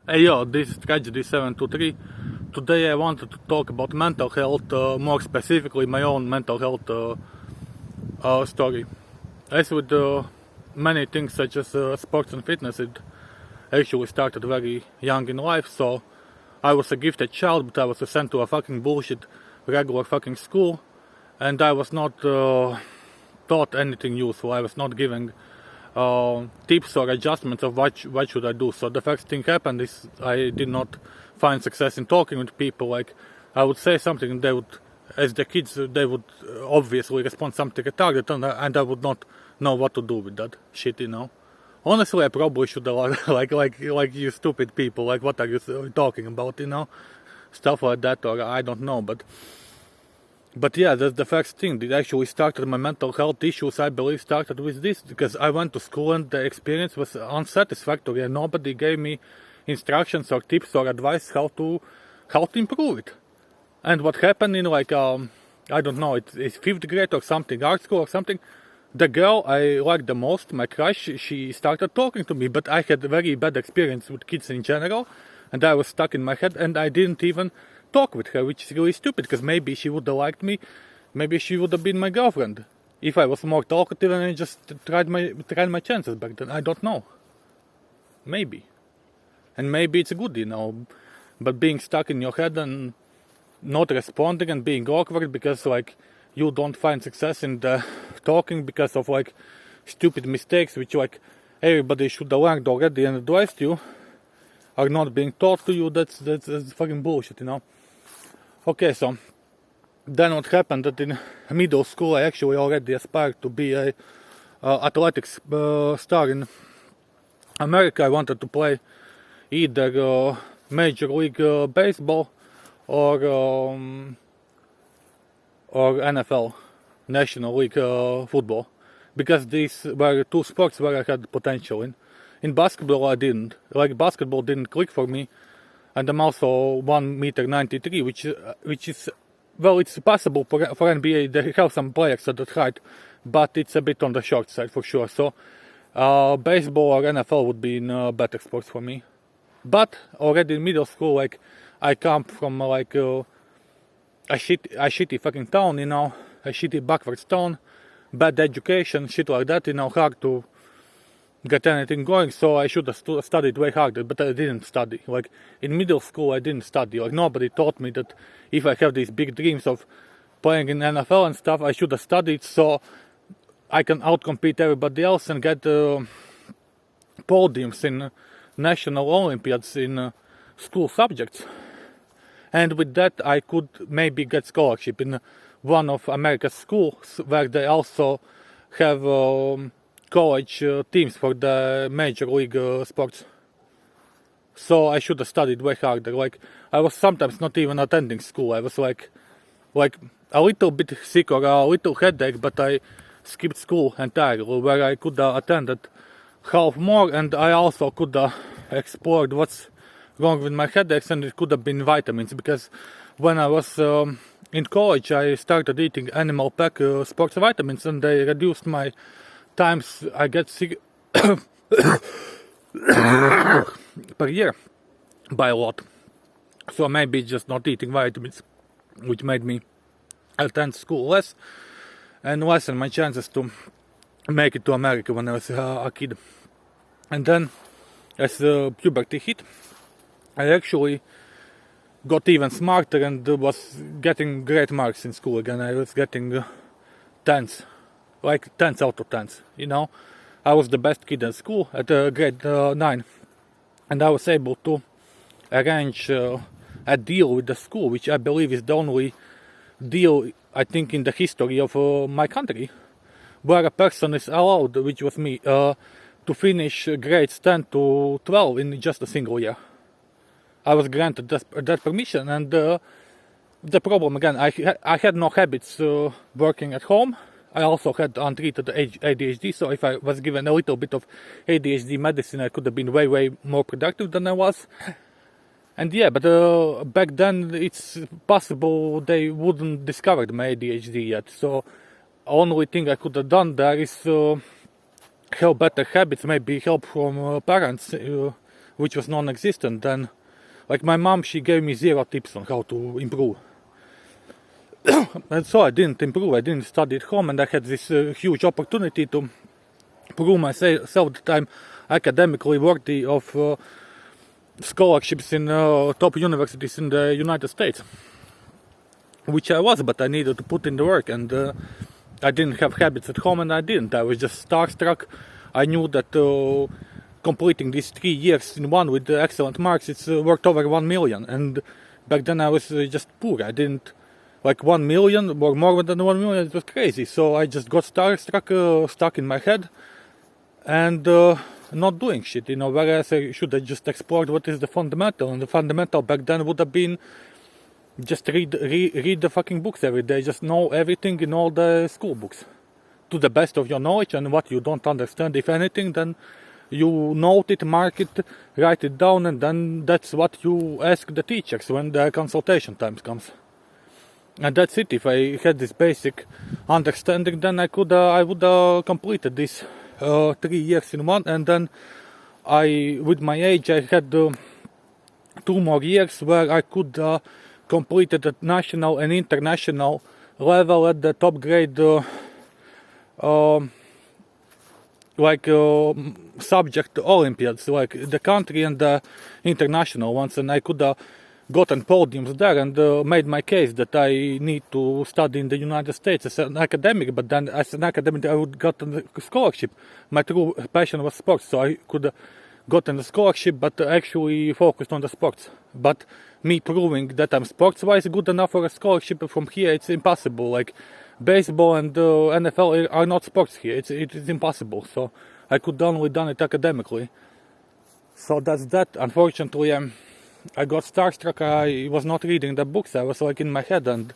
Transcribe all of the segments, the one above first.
Hey yo, this is Tragedy723. Today I wanted to talk about mental health, more specifically my own mental health story. As with many things such as sports and fitness, it actually started very young in life, so I was a gifted child, but I was sent to a fucking bullshit regular fucking school, and I was not taught anything useful. I was not giving tips or adjustments of what should I do. So the first thing happened is I did not find success in talking with people. Like I would say something and they would, as the kids, they would obviously respond something retarded, and I would not know what to do with that shit, you know. Honestly, I probably should have like you stupid people. Like what are you talking about, you know, stuff like that, or I don't know, But yeah, that's the first thing. It actually started my mental health issues, I believe, started with this, because I went to school and the experience was unsatisfactory and nobody gave me instructions or tips or advice how to improve it. And what happened in I don't know, it's fifth grade or something, art school or something, the girl I liked the most, my crush, she started talking to me, but I had a very bad experience with kids in general, and I was stuck in my head, and I didn't even talk with her, which is really stupid, because maybe she would have liked me, maybe she would have been my girlfriend if I was more talkative and I just tried my chances back then. I don't know. Maybe. And maybe it's good, you know, but being stuck in your head and not responding and being awkward because you don't find success in the talking because of stupid mistakes which everybody should have learned already and advised you are not being taught to you. That's fucking bullshit, you know. Okay, so then what happened that in middle school I actually already aspired to be a athletics star in America. I wanted to play either Major League Baseball or NFL, National League Football, because these were two sports where I had potential in. In basketball I didn't. Basketball didn't click for me, and I'm also 1 meter 93, which is, well, it's possible for NBA. They have some players at that height, but it's a bit on the short side for sure. So baseball or NFL would be better sports for me. But already in middle school, I come from a shitty fucking town, you know, a shitty backwards town, bad education, shit like that, you know, hard to get anything going. So I should have studied way harder, but I didn't study. In middle school I didn't study. Nobody taught me that if I have these big dreams of playing in NFL and stuff, I should have studied so I can outcompete everybody else and get podiums in national Olympiads in school subjects. And with that I could maybe get scholarship in one of America's schools where they also have college teams for the major league sports. So I should have studied way harder. I was sometimes not even attending school. I was like a little bit sick or a little headache, but I skipped school entirely, where I could have attended half more, and I also could have explored what's wrong with my headaches, and it could have been vitamins, because when I was in college I started eating animal pack sports vitamins, and they reduced my times I get sick per year by a lot. So maybe just not eating vitamins, which made me attend school less and lessen my chances to make it to America when I was a kid. And then as puberty hit, I actually got even smarter and was getting great marks in school again. I was getting 10s, 10s out of 10s, you know. I was the best kid in school at grade 9, and I was able to arrange a deal with the school, which I believe is the only deal, I think, in the history of my country, where a person is allowed, which was me, to finish grades 10 to 12 in just a single year. I was granted that permission, and the problem again, I had no habits working at home. I also had untreated ADHD, so if I was given a little bit of ADHD medicine, I could have been way more productive than I was. And yeah, but back then it's possible they wouldn't discovered my ADHD yet. So only thing I could have done there is have better habits, maybe help from parents which was non-existent, then like my mom, she gave me 0 tips on how to improve. And so I didn't improve, I didn't study at home, and I had this huge opportunity to prove myself that I'm academically worthy of scholarships in top universities in the United States. Which I was, but I needed to put in the work, and I didn't have habits at home, and I didn't. I was just starstruck. I knew that completing these 3 years in one with excellent marks, it's worth over 1 million. And back then I was just poor. I didn't, like 1 million, or more than 1 million, it was crazy. So I just got starstruck, stuck in my head, and not doing shit, whereas I should have just explored what is the fundamental. And the fundamental back then would have been just read the fucking books every day, just know everything in all the school books to the best of your knowledge, and what you don't understand, if anything, then you note it, mark it, write it down, and then that's what you ask the teachers when the consultation time comes. And that's it. If I had this basic understanding, then I would have completed this 3 years in one, and then with my age, I had 2 more years where I could completed at national and international level at the top grade subject Olympiads, like the country and the international ones, and I could have gotten podiums there and made my case that I need to study in the United States as an academic, but then as an academic I would got a scholarship. My true passion was sports, so I could have gotten a scholarship but actually focused on the sports. But me proving that I'm sports-wise good enough for a scholarship from here, it's impossible. Like baseball and NFL are not sports here. It is impossible. So I could only done it academically. So that's that. Unfortunately, I got starstruck. I was not reading the books. I was like in my head, and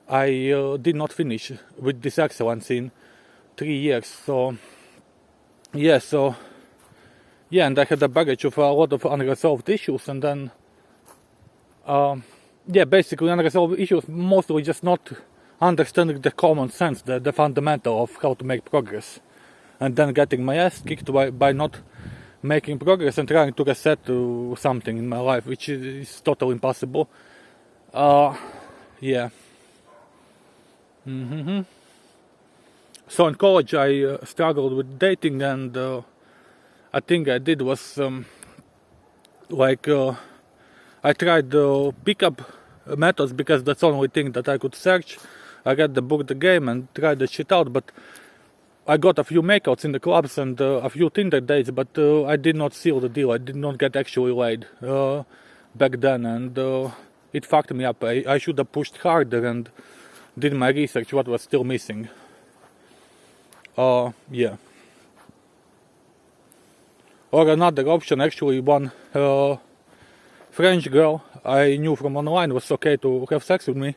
I did not finish with this excellence in 3 years. So yeah, and I had a baggage of a lot of unresolved issues, and then basically unresolved issues, mostly just not understanding the common sense, the fundamental of how to make progress, and then getting my ass kicked by not making progress and trying to reset to something in my life, which is totally impossible. So in college I struggled with dating, and I think I did was I tried pickup methods because that's the only thing that I could search. I read the book The Game and tried the shit out, but I got a few makeouts in the clubs and a few Tinder dates, but I did not seal the deal. I did not get actually laid back then, and it fucked me up. I should have pushed harder and did my research what was still missing. Or another option, actually, one French girl I knew from online was okay to have sex with me,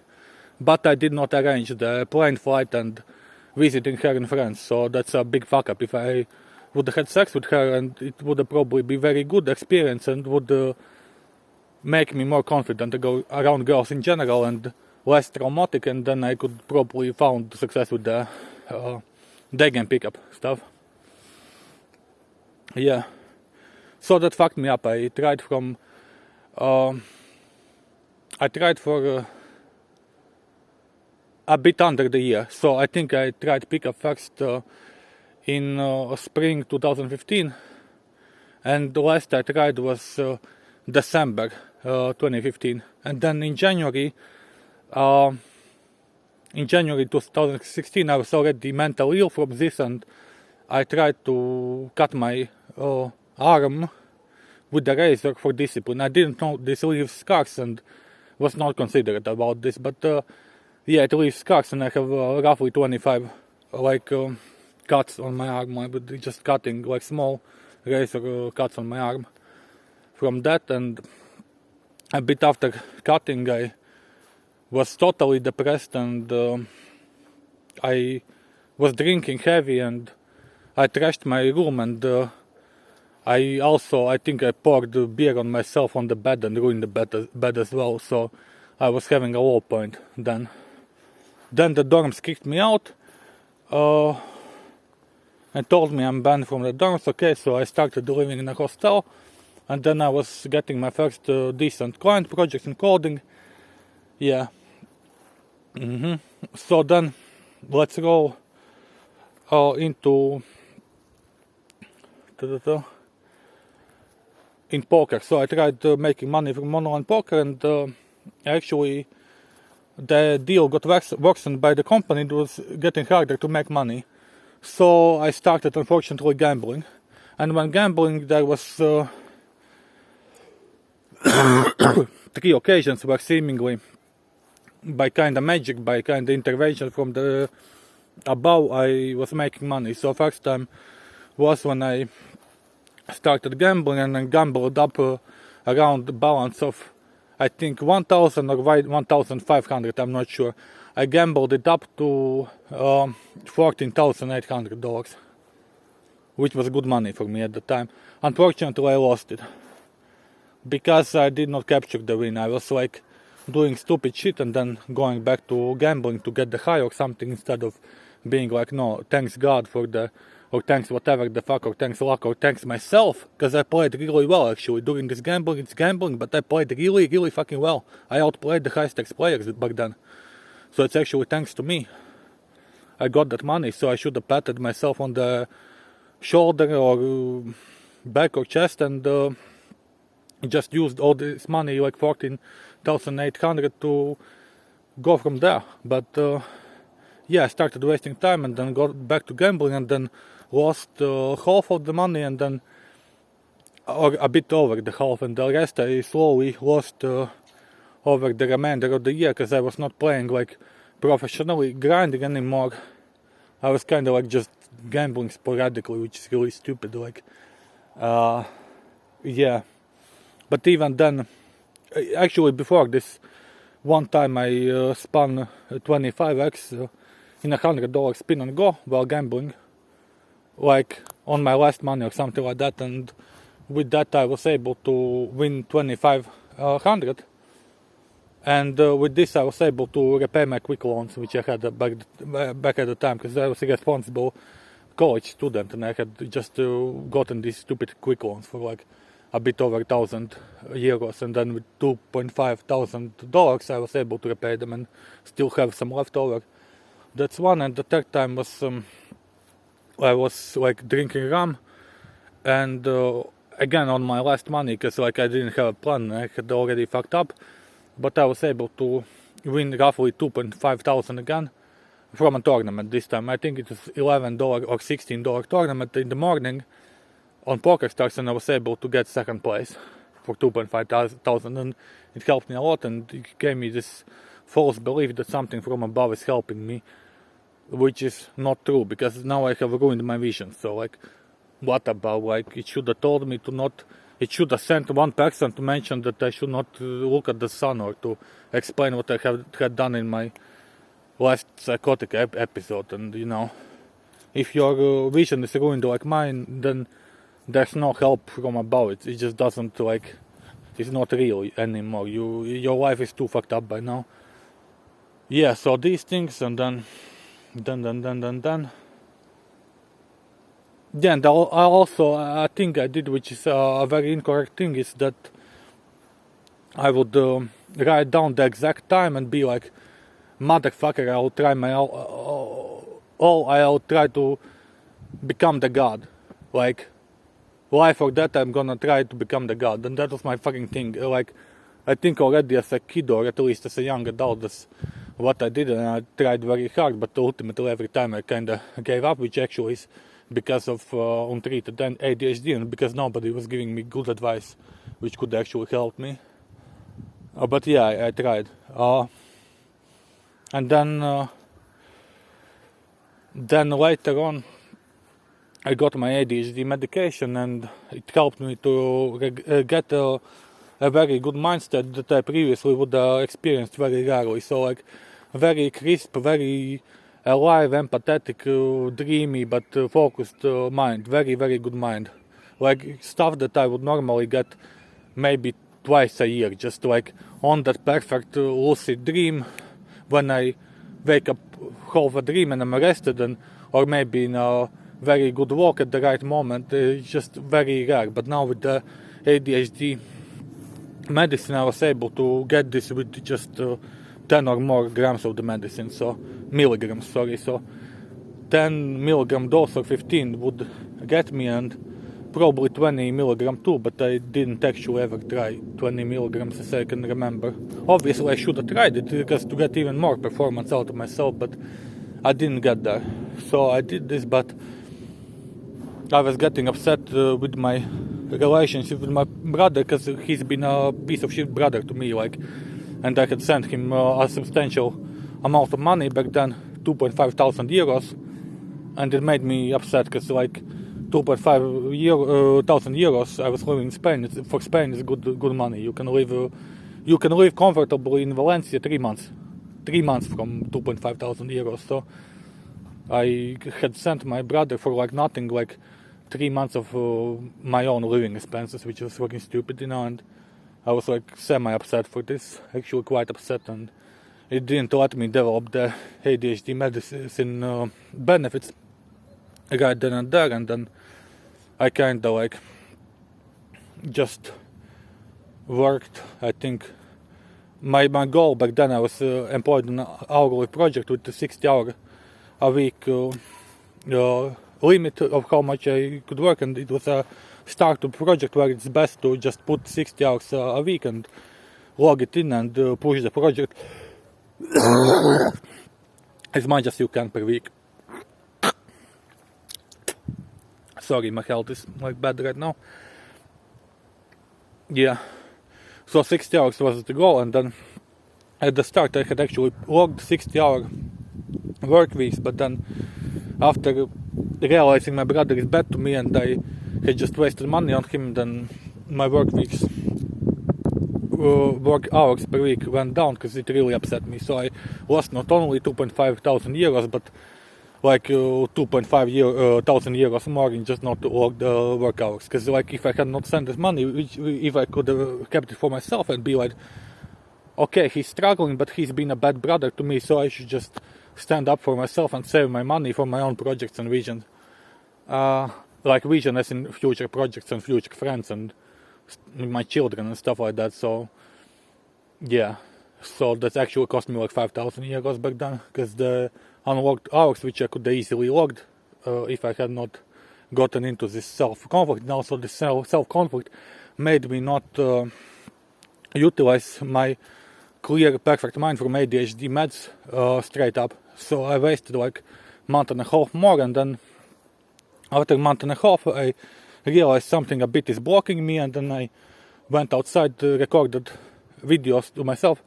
but I did not arrange the plane flight and visiting her in France, so that's a big fuck up. If I would have had sex with her, and it would have probably be very good experience and would make me more confident to go around girls in general and less traumatic, and then I could probably found success with the day game pickup stuff. Yeah, so that fucked me up. I tried for a bit under the year. So I think I tried pickup first in spring 2015, and the last I tried was December 2015, and then in January 2016 I was already mentally ill from this, and I tried to cut my arm with the razor for discipline. I didn't know this leaves scars and was not considerate about this, but it leaves scars, and I have roughly 25 cuts on my arm. I was just cutting like small razor cuts on my arm from that, and a bit after cutting I was totally depressed, and I was drinking heavy, and I trashed my room, and I think I poured beer on myself on the bed and ruined the bed as well, so I was having a low point then. Then the dorms kicked me out and told me I'm banned from the dorms. Okay, so I started living in a hostel, And then I was getting my first decent client projects in coding. Yeah. So then let's go into in poker. So I tried making money from online poker, and actually the deal got worsened by the company. It was getting harder to make money. So I started, unfortunately, gambling. And when gambling, there was 3 occasions where seemingly by kind of magic, by kind of intervention from the above, I was making money. So first time was when I started gambling, and then gambled up around the balance of, I think, 1,000 or 1,500, I'm not sure. I gambled it up to $14,800, which was good money for me at the time. Unfortunately, I lost it because I did not capture the win. I was like doing stupid shit and then going back to gambling to get the high or something, instead of being like, no, thanks God for the, or thanks whatever the fuck, or thanks luck, or thanks myself, because I played really well actually. During this gambling, it's gambling, but I played really, really fucking well. I outplayed the high stakes players back then. So it's actually thanks to me I got that money. So I should have patted myself on the shoulder or back or chest and just used all this money, like 14,800, to go from there. But yeah, I started wasting time and then got back to gambling and then lost half of the money, and then or a bit over the half, and the rest I slowly lost over the remainder of the year, because I was not playing like professionally grinding anymore. I was kind of like just gambling sporadically, which is really stupid. Like, yeah. But even then, actually before this, one time I spun 25x in $100 spin and go while gambling, like on my last money or something like that, and with that I was able to win 2,500. And with this I was able to repay my quick loans, which I had back at the time, because I was a responsible college student and I had just gotten these stupid quick loans for like a bit over 1,000 euros, and then with $2,500 I was able to repay them and still have some left over. That's one. And the third time was I was like drinking rum, and again on my last money, because like I didn't have a plan, I had already fucked up, but I was able to win roughly 2,500 again from a tournament this time. I think it was $11 or $16 tournament in the morning on PokerStars, and I was able to get second place for 2,500, and it helped me a lot, and it gave me this false belief that something from above is helping me, which is not true, because now I have ruined my vision. So like, what about, like, it should have told me to not, it should have sent one person to mention that I should not look at the sun, or to explain what I had done in my last psychotic episode. And you know, if your vision is ruined like mine, then there's no help from above. It just doesn't, like, it's not real anymore. Your life is too fucked up by now. Yeah, so these things, and then yeah, and also a thing I did, which is a very incorrect thing, is that I would write down the exact time and be like, motherfucker, I'll try my I'll try to become the god. Like, life or that, I'm gonna try to become the god. And that was my fucking thing. Like, I think already as a kid, or at least as a young adult, that's what I did, and I tried very hard, but ultimately every time I kinda gave up, which actually is because of untreated ADHD, and because nobody was giving me good advice which could actually help me. But yeah, I tried. And then later on, I got my ADHD medication, and it helped me to get a very good mindset that I previously would have experienced very rarely. So like, very crisp, very alive, empathetic, dreamy, but focused mind. Very, very good mind. Like, stuff that I would normally get maybe twice a year, just like on that perfect lucid dream when I wake up half a dream and I'm arrested, and or maybe in a very good walk at the right moment. It's just very rare. But now with the ADHD medicine, I was able to get this with just 10 or more grams of the medicine, so milligrams, sorry. So 10 milligram dose or 15 would get me, and probably 20 milligram too, but I didn't actually ever try 20 milligrams as I can remember. Obviously I should have tried it because to get even more performance out of myself, but I didn't get there. So I did this, but I was getting upset with my relationship with my brother because he's been a piece of shit brother to me, like, and I had sent him a substantial amount of money back then, 2,500 euros, and it made me upset because like 2,500 euros I was living in Spain. For Spain it's good money. You can live comfortably in Valencia 3 months from 2,500 euros. So I had sent my brother for like nothing, like 3 months of my own living expenses, which was fucking stupid, and I was like semi-upset for this, actually quite upset, and it didn't let me develop the ADHD medicine benefits right then and there, and then I kinda like just worked. I think my goal back then, I was employed in an hourly project with the 60 hour a week limit of how much I could work, and it was a startup project where it's best to just put 60 hours a week and log it in and push the project as much as you can per week. Sorry, my health is like bad right now. Yeah, so 60 hours was the goal, and then at the start I had actually logged 60-hour work weeks, but then after realizing my brother is bad to me and I had just wasted money on him, then my work hours per week went down because it really upset me. So I lost not only 2,500 euros, but like 2,500 euros more in just not logged work hours. Because like if I had not sent this money, if I could have kept it for myself and be like, okay, he's struggling, but he's been a bad brother to me, so I should just stand up for myself and save my money for my own projects and visions. Like vision as in future projects and future friends and my children and stuff like that. So yeah, so that actually cost me like 5,000 euros back then, because the unlocked hours which I could have easily logged if I had not gotten into this self-conflict. And also this self-conflict made me not utilize my clear, perfect mind from ADHD meds straight up. So I wasted like a month and a half more, and then after a month and a half I realized something a bit is blocking me, and then I went outside, recorded videos to myself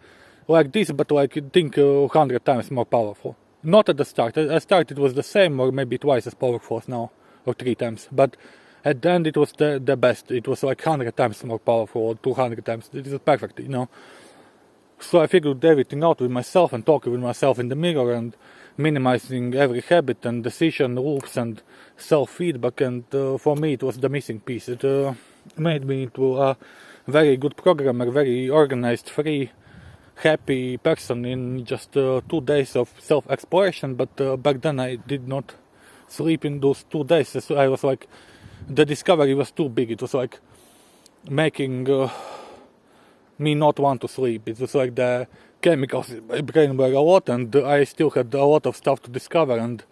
like this, but like I think 100 times more powerful. Not at the start. At the start it was the same or maybe twice as powerful as now, or 3 times, but at the end it was the best. It was like 100 times more powerful, or 200 times. It is perfect, So I figured everything out with myself and talking with myself in the mirror and minimizing every habit and decision loops and self-feedback, and for me it was the missing piece. It made me into a very good programmer, very organized, free, happy person in just 2 days of self-exploration, but back then I did not sleep in those 2 days. So I was like, the discovery was too big. It was like making me not want to sleep. It was like the chemicals in my brain were a lot, and I still had a lot of stuff to discover and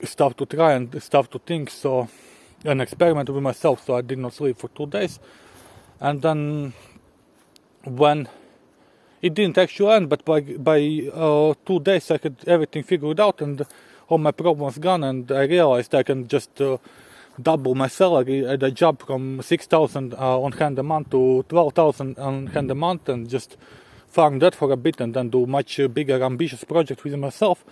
stuff to try and stuff to think, so an experiment with myself. So I did not sleep for 2 days, and then when it didn't actually end, but by 2 days I had everything figured out and all my problems gone, and I realized I can just double my salary at a job from 6,000 on hand a month to 12,000 on hand a month, and just farm that for a bit and then do much bigger ambitious project with myself,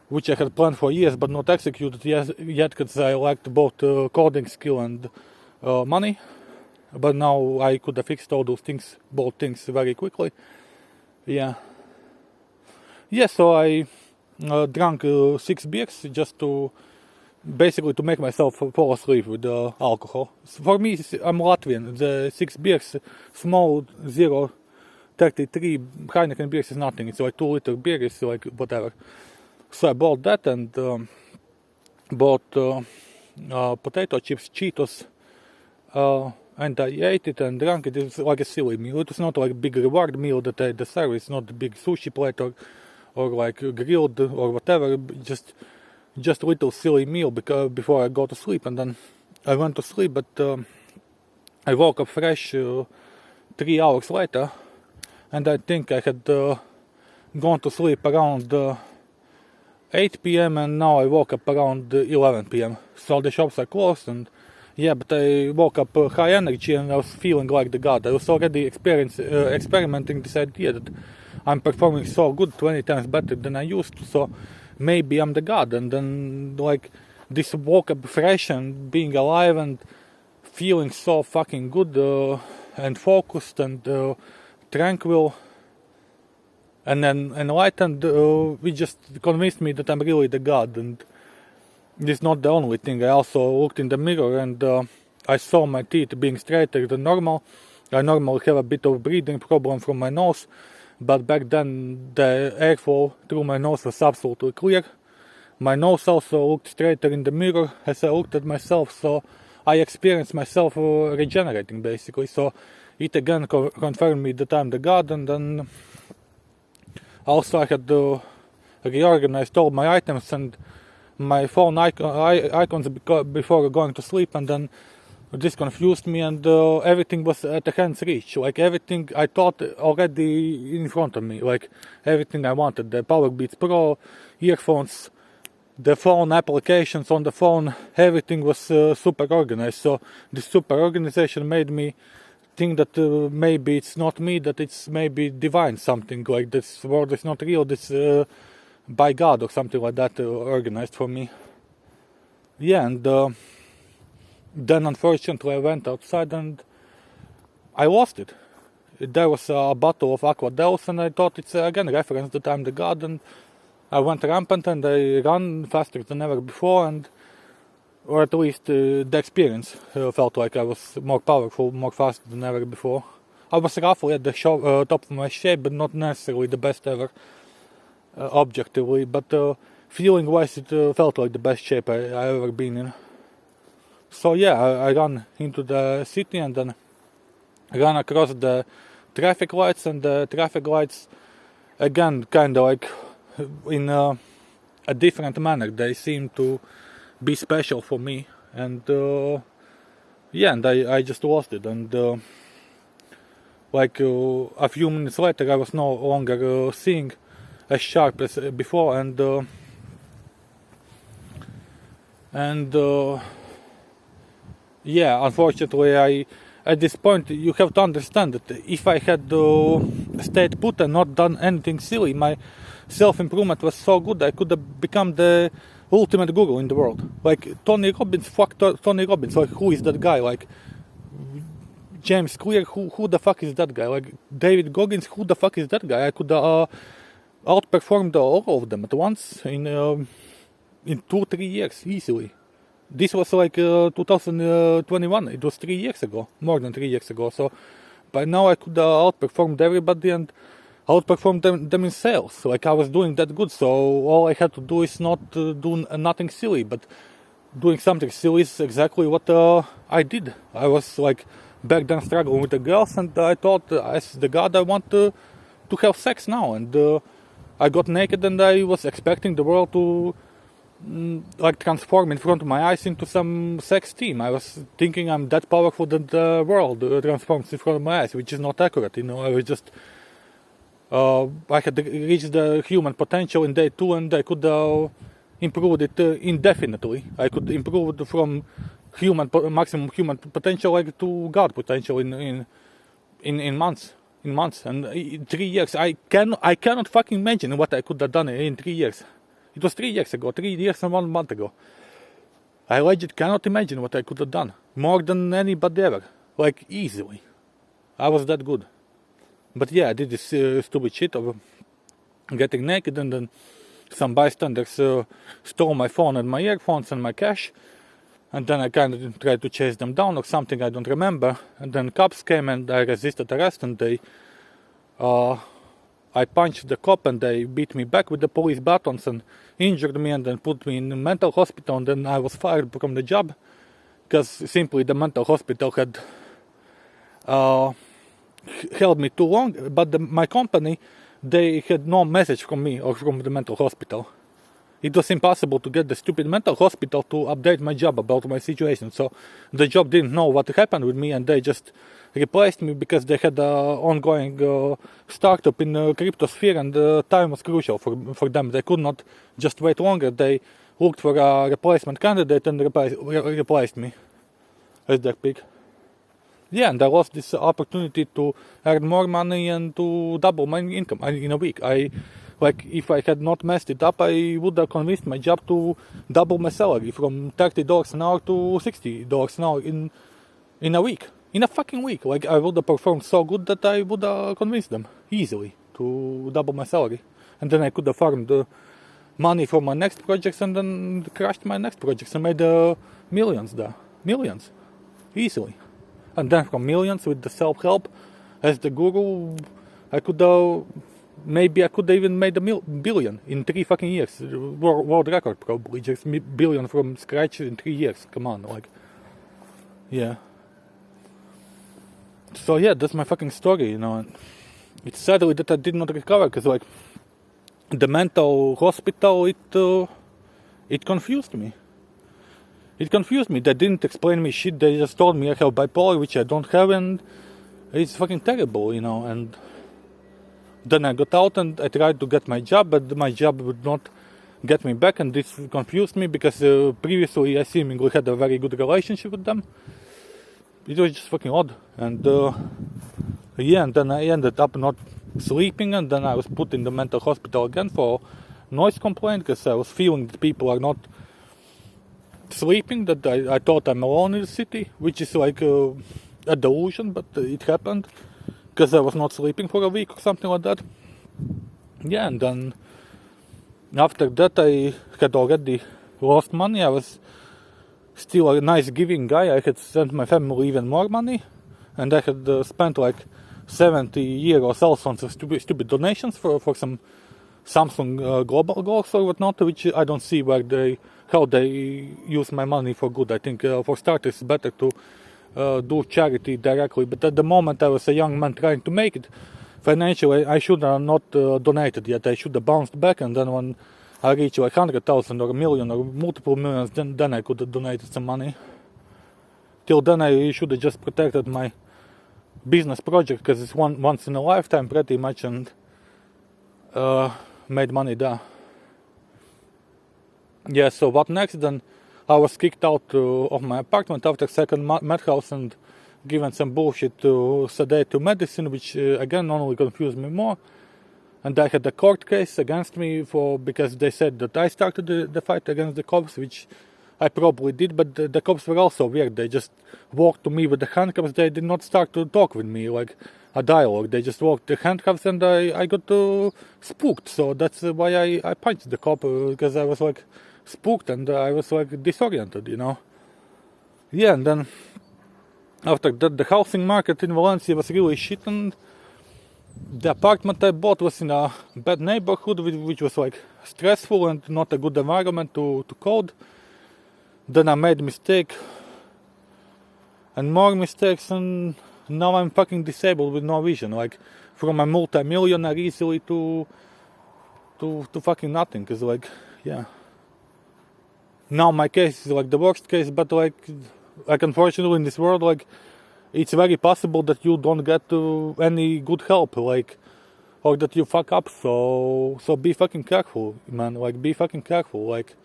which I had planned for years but not executed yet because I lacked both coding skill and money. But now I could have fixed all those things, both things, very quickly. Yeah, so I drank 6 beers just to basically to make myself fall asleep with alcohol. For me, I'm Latvian. The 6 beers, small 0.33 Heineken beers is nothing. It's like 2-liter beer, is like whatever. So I bought that and bought potato chips, Cheetos, and I ate it and drank it. It was like a silly meal. It was not like a big reward meal that I deserve. It's not a big sushi plate or like grilled or whatever. Just a little silly meal before I go to sleep. And then I went to sleep, but I woke up fresh 3 hours later, and I think I had gone to sleep around 8 p.m. and now I woke up around 11 p.m. So the shops are closed, and yeah, but I woke up high energy and I was feeling like the god. I was already experimenting this idea that I'm performing so good, 20 times better than I used to, so maybe I'm the god. And then like this woke up fresh and being alive and feeling so fucking good and focused and tranquil and then enlightened, it just convinced me that I'm really the god. And this is not the only thing. I also looked in the mirror and I saw my teeth being straighter than normal. I normally have a bit of breathing problem from my nose, but back then the airflow through my nose was absolutely clear. My nose also looked straighter in the mirror as I looked at myself, so I experienced myself regenerating basically. So it again confirmed me that I'm the god. And then also I had reorganized all my items and my phone icons before going to sleep, and then this confused me, and everything was at the hand's reach. Like everything I thought already in front of me, like everything I wanted. The Powerbeats Pro, earphones, the phone applications on the phone, everything was super organized. So this super organization made me think that maybe it's not me, that it's maybe divine something, like this world is not real, this by God or something like that organized for me. Yeah, and then unfortunately I went outside and I lost it. There was a bottle of Aqua Deus and I thought it's again a reference that I'm the god, and I went rampant and I ran faster than ever before, and or at least the experience felt like I was more powerful, more faster than ever before. I was roughly at the top of my shape, but not necessarily the best ever, objectively, but feeling wise it felt like the best shape I ever been in. So yeah, I ran into the city and then ran across the traffic lights, and the traffic lights again kind of like in a different manner. They seem to be special for me, and yeah, and I just lost it. And like a few minutes later I was no longer seeing as sharp as before, and yeah, unfortunately at this point you have to understand that if I had stayed put and not done anything silly, my self-improvement was so good I could have become the ultimate guru in the world. Like Tony Robbins, fuck Tony Robbins, like who is that guy? Like James Clear, who the fuck is that guy? Like David Goggins, who the fuck is that guy? I could outperformed all of them at once in 2-3 years easily. This was like 2021. It was 3 years ago, more than 3 years ago. So by now I could outperformed everybody and outperformed them in sales. Like I was doing that good. So all I had to do is not do nothing silly, but doing something silly is exactly what I did. I was like back then struggling with the girls, and I thought as the god I want to have sex now, and I got naked and I was expecting the world to like transform in front of my eyes into some sex team. I was thinking I'm that powerful that the world transforms in front of my eyes, which is not accurate. You know, I was just I had reached the human potential in day 2, and I could improve it indefinitely. I could improve it from maximum human potential like to God potential in months. And in 3 years, I cannot fucking imagine what I could have done in 3 years. It was 3 years ago, 3 years and 1 month ago. I legit cannot imagine what I could have done. More than anybody ever. Like, easily. I was that good. But yeah, I did this stupid shit of getting naked, and then some bystanders stole my phone and my earphones and my cash. And then I kind of tried to chase them down or something, I don't remember. And then cops came and I resisted arrest, and they I punched the cop and they beat me back with the police batons and injured me and then put me in a mental hospital, and then I was fired from the job because simply the mental hospital had held me too long, but my company, they had no message from me or from the mental hospital. It was impossible to get the stupid mental hospital to update my job about my situation. So the job didn't know what happened with me, and they just replaced me because they had an ongoing startup in the crypto sphere, and time was crucial for them. They could not just wait longer. They looked for a replacement candidate and replaced me as their pick. Yeah, and I lost this opportunity to earn more money and to double my income in a week. If I had not messed it up, I would have convinced my job to double my salary from $30 an hour to $60 an hour in a week. In a fucking week. Like, I would have performed so good that I would have convinced them easily to double my salary. And then I could have farmed the money for my next projects and then crushed my next projects and made millions there. Millions. Easily. And then from millions with the self-help as the guru, I could have... Maybe I could have even made $1 billion in 3 fucking years. World record probably. Just billion from scratch in 3 years. Come on, like... Yeah. So yeah, that's my fucking story, you know. It's sadly that I did not recover, because like... The mental hospital, it confused me. It confused me. They didn't explain me shit. They just told me I have bipolar, which I don't have, and it's fucking terrible, you know. And then I got out and I tried to get my job, but my job would not get me back, and this confused me because previously I seemingly had a very good relationship with them. It was just fucking odd. And yeah, and then I ended up not sleeping, and then I was put in the mental hospital again for noise complaint, because I was feeling that people are not sleeping, that I thought I'm alone in the city, which is like a delusion, but it happened because I was not sleeping for a week or something like that. Yeah, and then after that I had already lost money. I was still a nice giving guy. I had sent my family even more money, and I had spent like 70 euros also on some stupid donations for some Samsung global goals or whatnot, which I don't see how they use my money for good. I think for starters it's better to do charity directly, but at the moment I was a young man trying to make it financially. I should have not donated yet. I should have bounced back, and then when I reach like 100,000 or a million or multiple millions, then I could have donated some money. Till then I should have just protected my business project, because it's once in a lifetime pretty much, and made money there. Yeah, so what next then? I was kicked out of my apartment after second madhouse and given some bullshit to sedative medicine, which again only confused me more. And I had a court case against me because they said that I started the fight against the cops, which I probably did, but the cops were also weird. They just walked to me with the handcuffs. They did not start to talk with me like a dialogue. They just walked the handcuffs, and I got spooked. So that's why I punched the cop, because I was like spooked and I was like disoriented, you know. Yeah, and then after that the housing market in Valencia was really shit, and the apartment I bought was in a bad neighborhood, which was like stressful and not a good environment to code. Then I made a mistake and more mistakes, and now I'm fucking disabled with no vision. Like from a multi-millionaire easily to fucking nothing. Cause like, yeah. Now my case is like the worst case, but like unfortunately in this world, like it's very possible that you don't get any good help, like, or that you fuck up. So be fucking careful, man. Like be fucking careful. Like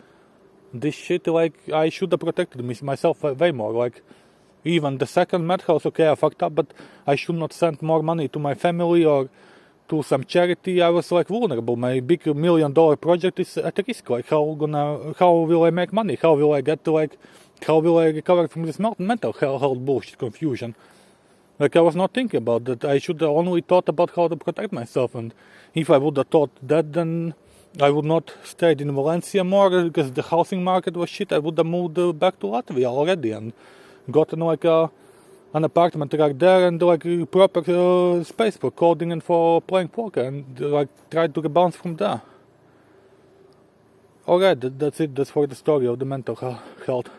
this shit, like I should have protected myself way more. Like even the second madhouse, okay, I fucked up, but I should not send more money to my family or to some charity. I was like vulnerable. My big $1 million project is at risk. Like how will I make money? How will I recover from this mental health bullshit confusion? Like I was not thinking about that. I should have only thought about how to protect myself, and if I would have thought that, then I would not stayed in Valencia more, because the housing market was shit. I would have moved back to Latvia already and gotten like an apartment right there and like a proper space for coding and for playing poker, and like tried to bounce from there. Alright, that's it. That's for the story of the mental health.